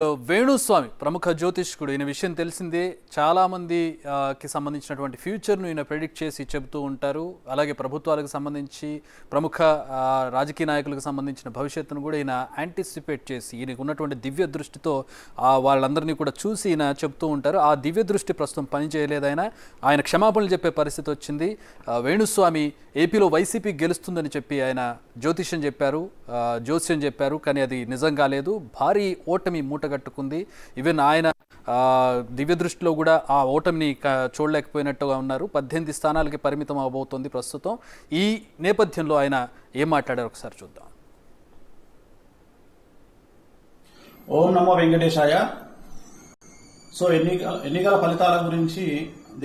వేణుస్వామి ప్రముఖ జ్యోతిష్కుడు. ఈయన విషయం తెలిసిందే. చాలామంది కి సంబంధించినటువంటి ఫ్యూచర్ను ఈయన ప్రెడిక్ట్ చేసి చెబుతూ ఉంటారు. అలాగే ప్రభుత్వాలకు సంబంధించి ప్రముఖ రాజకీయ నాయకులకు సంబంధించిన భవిష్యత్తును కూడా ఈయన యాంటిసిపేట్ చేసి ఈయనకు ఉన్నటువంటి దివ్య దృష్టితో వాళ్ళందరినీ కూడా చూసి ఈయన చెబుతూ ఉంటారు. ఆ దివ్య దృష్టి ప్రస్తుతం పనిచేయలేదు. ఆయన క్షమాపణలు చెప్పే పరిస్థితి వచ్చింది. వేణుస్వామి ఏపీలో వైసీపీ గెలుస్తుందని చెప్పి ఆయన జ్యోతిష్యం చెప్పారు. కానీ అది నిజం కాలేదు. భారీ ఓటమి మూటగట్టుకుంది. ఈవెన్ ఆయన దివ్య దృష్టిలో కూడా ఆ ఓటమిని చూడలేకపోయినట్టుగా ఉన్నారు. 18 స్థానాలకి పరిమితం అవబోతోంది ప్రస్తుతం. ఈ నేపథ్యంలో ఆయన ఏం మాట్లాడారు ఒకసారి చూద్దాం. ఓం నమో వెంకటేశాయ. సో ఎన్నికల ఫలితాల గురించి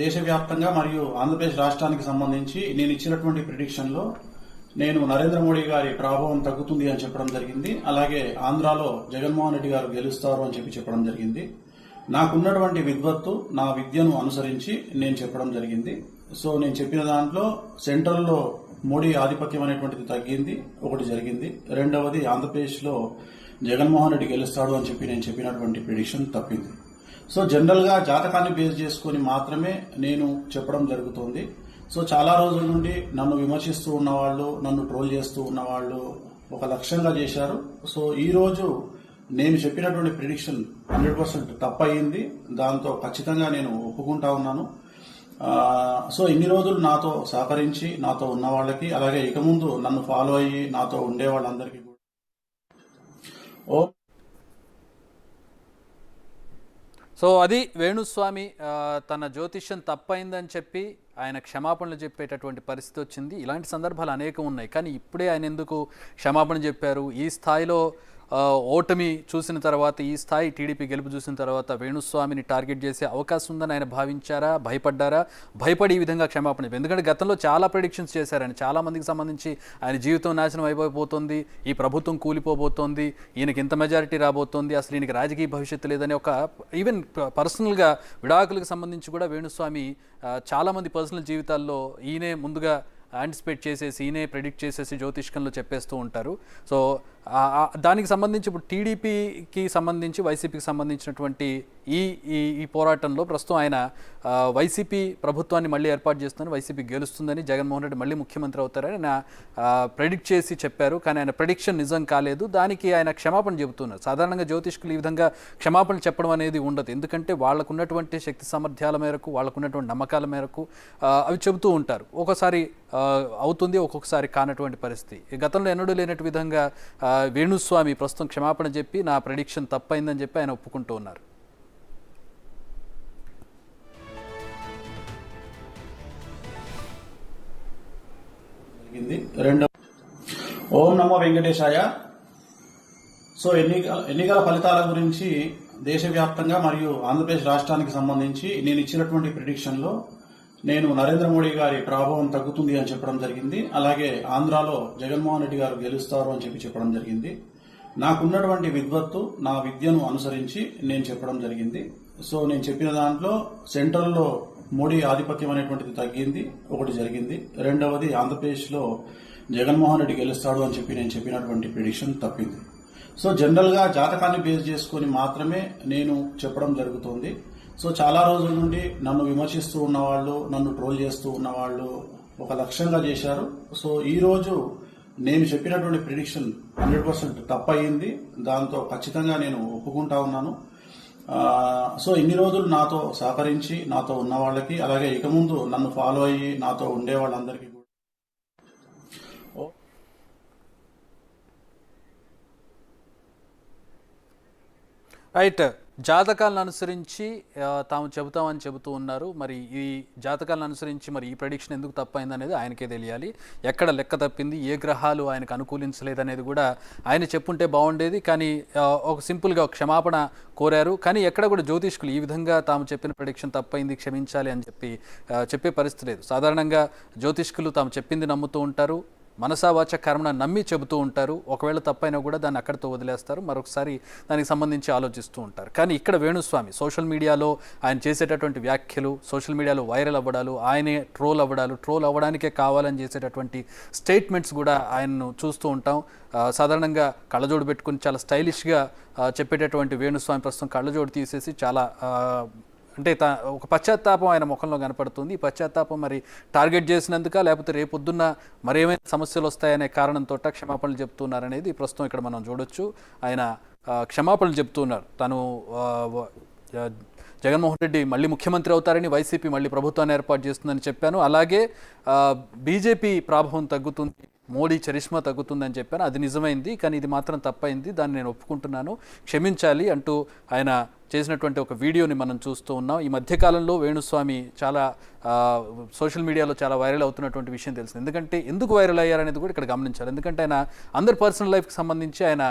దేశవ్యాప్తంగా మరియు ఆంధ్రప్రదేశ్ రాష్ట్రానికి సంబంధించి నేను ఇచ్చినటువంటి ప్రిడిక్షన్లో నేను నరేంద్ర మోడీ గారి ప్రభావం తగ్గుతుంది అని చెప్పడం జరిగింది. అలాగే ఆంధ్రాలో జగన్మోహన్ రెడ్డి గారు గెలుస్తారు అని చెప్పడం జరిగింది. నాకున్నటువంటి విద్వత్తు, నా విద్యను అనుసరించి నేను చెప్పడం జరిగింది. సో నేను చెప్పిన దాంట్లో సెంట్రల్లో మోడీ ఆధిపత్యం అనేటువంటిది తగ్గింది, ఒకటి జరిగింది. రెండవది ఆంధ్రప్రదేశ్లో జగన్మోహన్ రెడ్డి గెలుస్తాడు అని చెప్పి నేను చెప్పినటువంటి ప్రిడిక్షన్ తప్పింది. సో జనరల్ గా జాతకాన్ని బేస్ చేసుకుని మాత్రమే నేను చెప్పడం జరుగుతోంది. సో చాలా రోజుల నుండి నన్ను విమర్శిస్తూ ఉన్నవాళ్ళు, నన్ను ట్రోల్ చేస్తూ ఉన్నవాళ్ళు ఒక లక్ష్యంగా చేశారు. సో ఈ రోజు నేను చెప్పినటువంటి ప్రిడిక్షన్ 100% తప్పయింది. దాంతో ఖచ్చితంగా నేను ఒప్పుకుంటా ఉన్నాను. సో ఇన్ని రోజులు నాతో సహకరించి నాతో ఉన్న వాళ్ళకి, అలాగే ఇక ముందు నన్ను ఫాలో అయ్యి నాతో ఉండే వాళ్ళందరికీ కూడా సో అది వేణుస్వామి తన జ్యోతిష్యం తప్పైందని చెప్పి ఆయన క్షమాపణలు చెప్పేటటువంటి పరిస్థితి వచ్చింది. ఇలాంటి సందర్భాలు అనేకం ఉన్నాయి. కానీ ఇప్పుడే ఆయన ఎందుకు క్షమాపణ చెప్పారు? ఈ స్థాయిలో ఓటమి చూసిన తర్వాత, ఈ స్థాయి టీడీపీ గెలుపు చూసిన తర్వాత వేణుస్వామిని టార్గెట్ చేసే అవకాశం ఉందని ఆయన భావించారా? భయపడ్డారా? భయపడి ఈ విధంగా క్షమాపణ, ఎందుకంటే గతంలో చాలా ప్రెడిక్షన్స్ చేశారని, చాలా మందికి సంబంధించి ఆయన జీవితం నాశనం అయిపోబోతోంది, ఈ ప్రభుత్వం కూలిపోబోతోంది, ఈయనకి ఇంత మెజారిటీ రాబోతోంది, అసలు ఈయనకి రాజకీయ భవిష్యత్తు లేదని ఒక ఈవెన్ పర్సనల్గా విడాకులకు సంబంధించి కూడా వేణుస్వామి చాలామంది పర్సనల్ జీవితాల్లో ఈయనే ముందుగా యాంటిసిపేట్ చేసేసి, ఈయనే ప్రెడిక్ట్ చేసేసి జ్యోతిష్కంలో చెప్పేస్తూ ఉంటారు. సో దానికి సంబంధించి ఇప్పుడు టీడీపీకి సంబంధించి వైసీపీకి సంబంధించినటువంటి ఈ పోరాటంలో ప్రస్తుతం ఆయన వైసీపీ ప్రభుత్వాన్ని మళ్ళీ ఏర్పాటు చేస్తుందని, వైసీపీ గెలుస్తుందని, జగన్మోహన్ రెడ్డి మళ్ళీ ముఖ్యమంత్రి అవుతారని ఆయన ప్రెడిక్ట్ చేసి చెప్పారు. కానీ ఆయన ప్రెడిక్షన్ నిజం కాలేదు. దానికి ఆయన క్షమాపణ చెబుతున్నారు. సాధారణంగా జ్యోతిష్కులు ఈ విధంగా క్షమాపణ చెప్పడం అనేది ఉండదు. ఎందుకంటే వాళ్ళకున్నటువంటి శక్తి సామర్థ్యాల మేరకు, వాళ్ళకున్నటువంటి నమ్మకాల మేరకు అవి చెబుతూ ఉంటారు. ఒకసారి అవుతుంది, ఒక్కొక్కసారి కానటువంటి పరిస్థితి. గతంలో ఎన్నడూ లేనట్టు విధంగా వేణుస్వామి ప్రస్తుతం క్షమాపణ చెప్పి నా ప్రెడిక్షన్ తప్పైందని చెప్పి ఆయన ఒప్పుకుంటూ ఉన్నారు. ఓం నమో వెంకటేశాయ. సో ఎన్నికల ఫలితాల గురించి దేశవ్యాప్తంగా మరియు ఆంధ్రప్రదేశ్ రాష్ట్రానికి సంబంధించి నేను ఇచ్చినటువంటి ప్రిడిక్షన్లో నేను నరేంద్ర మోడీ గారి ప్రభావం తగ్గుతుంది అని చెప్పడం జరిగింది. అలాగే ఆంధ్రాలో జగన్మోహన్ రెడ్డి గారు గెలుస్తారు అని చెప్పడం జరిగింది. నాకున్నటువంటి విద్వత్తు, నా విద్యను అనుసరించి నేను చెప్పడం జరిగింది. సో నేను చెప్పిన దాంట్లో సెంట్రల్లో మోడీ ఆధిపత్యం అనేటువంటిది తగ్గింది, ఒకటి జరిగింది. రెండవది ఆంధ్రప్రదేశ్లో జగన్మోహన్ రెడ్డి గెలుస్తాడు అని చెప్పి నేను చెప్పినటువంటి ప్రిడిక్షన్ తప్పింది. సో జనరల్ గా జాతకాన్ని బేస్ చేసుకుని మాత్రమే నేను చెప్పడం జరుగుతోంది. సో చాలా రోజుల నుండి నన్ను విమర్శిస్తూ ఉన్నవాళ్ళు, నన్ను ట్రోల్ చేస్తూ ఉన్నవాళ్ళు ఒక లక్ష్యంగా చేశారు. సో ఈ రోజు నేను చెప్పినటువంటి ప్రిడిక్షన్ 100% తప్పయింది. దాంతో ఖచ్చితంగా నేను ఒప్పుకుంటా ఉన్నాను. సో ఇన్ని రోజులు నాతో సహకరించి నాతో ఉన్న వాళ్ళకి, అలాగే ఇక ముందు నన్ను ఫాలో అయ్యి నాతో ఉండే వాళ్ళందరికీ కూడా రైట్. జాతకాలను అనుసరించి తాము చెబుతామని చెబుతూ ఉన్నారు. మరి ఈ జాతకాలను అనుసరించి మరి ఈ ప్రెడిక్షన్ ఎందుకు తప్పైంది అనేది ఆయనకే తెలియాలి. ఎక్కడ లెక్క తప్పింది, ఏ గ్రహాలు ఆయనకు అనుకూలించలేదనేది కూడా ఆయన చెప్పుంటే బాగుండేది. కానీ ఒక సింపుల్గా క్షమాపణ కోరారు. కానీ ఎక్కడ కూడా జ్యోతిష్కులు ఈ విధంగా తాము చెప్పిన ప్రెడిక్షన్ తప్పైంది, క్షమించాలి అని చెప్పే పరిస్థితి లేదు. సాధారణంగా జ్యోతిష్కులు తాము చెప్పింది నమ్ముతూ ఉంటారు. మనసావాచ కర్మణ నమ్మి చెబుతూ ఉంటారు. ఒకవేళ తప్పైనా కూడా దాన్ని అక్కడితో వదిలేస్తారు, మరొకసారి దానికి సంబంధించి ఆలోచిస్తూ ఉంటారు. కానీ ఇక్కడ వేణుస్వామి సోషల్ మీడియాలో ఆయన చేసేటటువంటి వ్యాఖ్యలు, సోషల్ మీడియాలో వైరల్ అవ్వడాలు, ఆయనే ట్రోల్ అవ్వడానికే కావాలని చేసేటటువంటి స్టేట్మెంట్స్ కూడా ఆయన్ను చూస్తూ ఉంటాం. సాధారణంగా కళ్ళజోడు పెట్టుకుని చాలా స్టైలిష్గా చెప్పేటటువంటి వేణుస్వామి ప్రస్తుతం కళ్ళజోడు తీసేసి చాలా అంటే ఒక పశ్చాత్తాపం ఆయన ముఖంలో కనపడుతుంది. ఈ పశ్చాత్తాపం మరి టార్గెట్ చేసినందుక, లేకపోతే రేపొద్దున్న మరేమైనా సమస్యలు వస్తాయనే కారణంతో క్షమాపణలు చెప్తున్నారనేది ప్రస్తుతం ఇక్కడ మనం చూడొచ్చు. ఆయన క్షమాపణలు చెప్తున్నారు. తను జగన్మోహన్ రెడ్డి మళ్ళీ ముఖ్యమంత్రి అవుతారని, వైసీపీ మళ్ళీ ప్రభుత్వాన్ని ఏర్పాటు చేస్తుందని చెప్పాను. అలాగే బీజేపీ ప్రాభవం తగ్గుతుంది, మోడీ చరిష్మా తగ్గుతుందని చెప్పాను. అది నిజమైంది, కానీ ఇది మాత్రం తప్పైంది, దాన్ని నేను ఒప్పుకుంటున్నాను, క్షమించాలి అంటూ ఆయన చేసినటువంటి ఒక వీడియోని మనం చూస్తూ ఉన్నాం. ఈ మధ్యకాలంలో వేణుస్వామి చాలా సోషల్ మీడియాలో చాలా వైరల్ అవుతున్నటువంటి విషయం తెలిసింది. ఎందుకంటే ఎందుకు వైరల్ అయ్యారనేది కూడా ఇక్కడ గమనించాలి. ఎందుకంటే ఆయన అందరి పర్సనల్ లైఫ్కి సంబంధించి ఆయన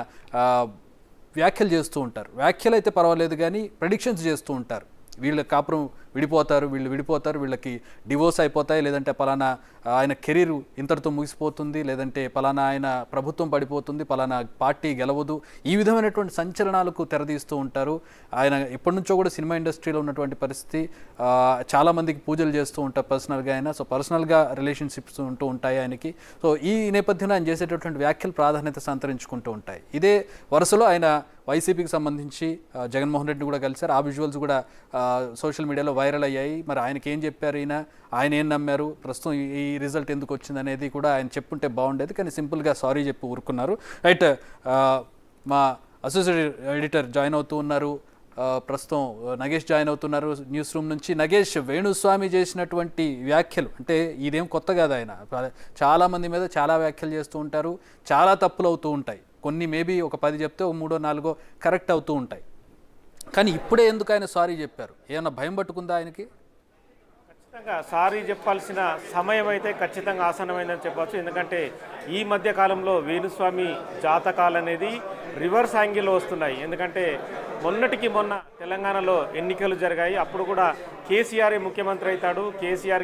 వ్యాఖ్యలు చేస్తూ ఉంటారు. వ్యాఖ్యలు అయితే పర్వాలేదు, కానీ ప్రెడిక్షన్స్ చేస్తూ ఉంటారు. వీళ్ళ కాపురం విడిపోతారు, వీళ్ళు విడిపోతారు, వీళ్ళకి డివోర్స్ అయిపోతాయి, లేదంటే పలానా ఆయన కెరీర్ ఇంతటితో ముగిసిపోతుంది, లేదంటే పలానా ఆయన ప్రభుత్వం పడిపోతుంది, పలానా పార్టీ గెలవదు, ఈ విధమైనటువంటి సంచలనాలకు తెరదీస్తూ ఉంటారు. ఆయన ఎప్పటి నుంచో కూడా సినిమా ఇండస్ట్రీలో ఉన్నటువంటి పరిస్థితి, చాలామందికి పూజలు చేస్తూ ఉంటారు పర్సనల్గా ఆయన. సో పర్సనల్గా రిలేషన్షిప్స్ ఉంటూ ఉంటాయి ఆయనకి. సో ఈ నేపథ్యంలో ఆయన చేసేటటువంటి వ్యాఖ్యలు ప్రాధాన్యత సంతరించుకుంటూ ఉంటాయి. ఇదే వరుసలో ఆయన వైసీపీకి సంబంధించి జగన్మోహన్ రెడ్డిని కూడా కలిశారు. ఆ విజువల్స్ కూడా సోషల్ మీడియాలో వైరల్ అయ్యాయి. మరి ఆయనకి ఏం చెప్పారు, ఆయన ఏం నమ్మారు, ప్రస్తుతం ఈ రిజల్ట్ ఎందుకు వచ్చింది అనేది కూడా ఆయన చెప్పుంటే బాగుండేది, కానీ సింపుల్గా సారీ చెప్పి ఊరుకున్నారు. రైట్, మా అసోసియేట్ ఎడిటర్ జాయిన్ అవుతూ ఉన్నారు, ప్రస్తుతం నగేష్ జాయిన్ అవుతున్నారు న్యూస్ రూమ్ నుంచి. నగేష్, వేణుస్వామి చేసినటువంటి వ్యాఖ్యలు అంటే ఇదేం కొత్త కాదు, ఆయన చాలామంది మీద చాలా వ్యాఖ్యలు చేస్తూ ఉంటారు, చాలా తప్పులు అవుతూ ఉంటాయి. కొన్ని మేబీ ఒక 10 చెప్తే ఒక 3 or 4 కరెక్ట్ అవుతూ ఉంటాయి. కానీ ఇప్పుడే ఎందుకు ఆయన సారీ చెప్పారు? ఏమన్నా భయం పట్టుకుందా ఆయనకి? ఖచ్చితంగా సారీ చెప్పాల్సిన సమయం అయితే ఖచ్చితంగా ఆసన్నమైందని చెప్పవచ్చు. ఎందుకంటే ఈ మధ్య కాలంలో వేణుస్వామి జాతకాలు అనేది రివర్స్ యాంగిల్లో వస్తున్నాయి. ఎందుకంటే మొన్నటికి మొన్న తెలంగాణలో ఎన్నికలు జరిగాయి. అప్పుడు కూడా కేసీఆర్ ముఖ్యమంత్రి అవుతాడు, కేసీఆర్